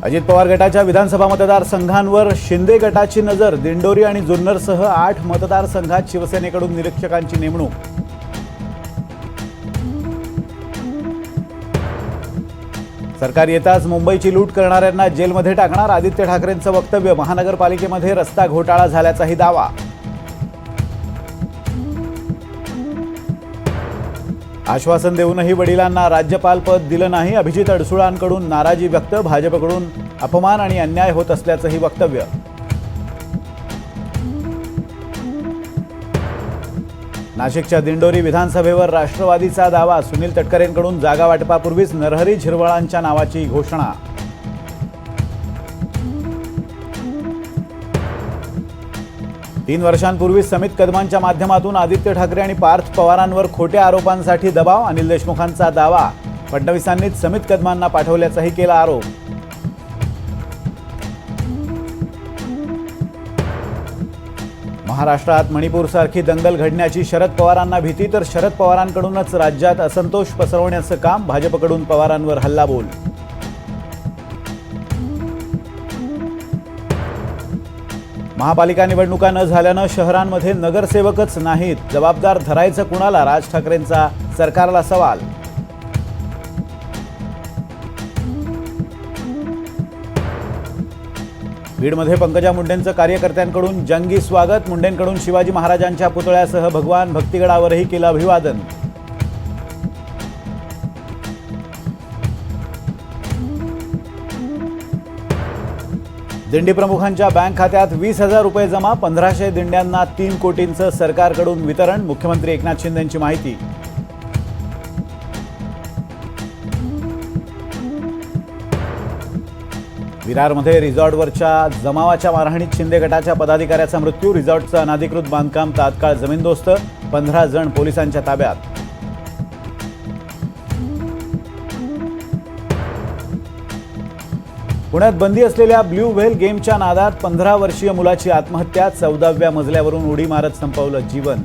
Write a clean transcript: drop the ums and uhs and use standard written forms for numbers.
अजित पवार गटाच्या विधानसभा मतदारसंघांवर शिंदे गटाची नजर। दिंडोरी आणि जुन्नरसह 8 मतदारसंघात शिवसेनेकडून निरीक्षकांची नेमणूक। सरकार येताच मुंबईची लूट करणाऱ्यांना जेलमध्ये टाकणार। आदित्य ठाकरेंचं वक्तव्य। महानगरपालिकेमध्ये रस्ता घोटाळा झाल्याचाही दावा। आश्वासन देऊनही वडिलांना राज्यपालपद दिलं नाही। अभिजित अडसुळांकडून नाराजी व्यक्त। भाजपकडून अपमान आणि अन्याय होत असल्याचंही वक्तव्य। नाशिकच्या दिंडोरी विधानसभेवर राष्ट्रवादीचा दावा। सुनील तटकरेंकडून जागा वाटपापूर्वीच नरहरी झिरवळांच्या नावाची घोषणा। तीन वर्षांपूर्वी समित कदमांच्या माध्यमातून आदित्य ठाकरे आणि पार्थ पवारांवर खोट्या आरोपांसाठी दबाव। अनिल देशमुखांचा दावा। फडणवीसांनीच समित कदमांना पाठवल्याचाही केला आरोप। महाराष्ट्रात मणिपूरसारखी दंगल घडण्याची शरद पवारांना भीती, तर शरद पवारांकडूनच राज्यात असंतोष पसरवण्याचं काम। भाजपकडून पवारांवर हल्लाबोल। महापालिका निवडणुका न झाल्यानं शहरांमध्ये नगरसेवकच नाहीत। जबाबदार धरायचं कुणाला? राज ठाकरेंचा सरकारला सवाल। बीडमध्ये पंकजा मुंडेंचं कार्यकर्त्यांकडून जंगी स्वागत। मुंडेंकडून शिवाजी महाराजांच्या पुतळ्यासह भगवान भक्तिगडावरही केलं अभिवादन। दिंडी प्रमुखांच्या बँक खात्यात 20,000 रुपये जमा। 1500 दिंड्यांना 3 कोटींचं सरकारकडून वितरण। मुख्यमंत्री एकनाथ शिंदेंची माहिती। विरारमध्ये रिसॉर्टवरच्या जमावाच्या मारहाणीत शिंदे गटाच्या पदाधिकाऱ्याचा मृत्यू। रिसॉर्टचं अनधिकृत बांधकाम तात्काळ जमीनदोस्त। 15 जण पोलिसांच्या ताब्यात। पुण्यात बंदी असलेल्या ब्ल्यू व्हेल गेमच्या नादात 15 वर्षीय मुलाची आत्महत्या। 14व्या मजल्यावरून उडी मारत संपवलं जीवन।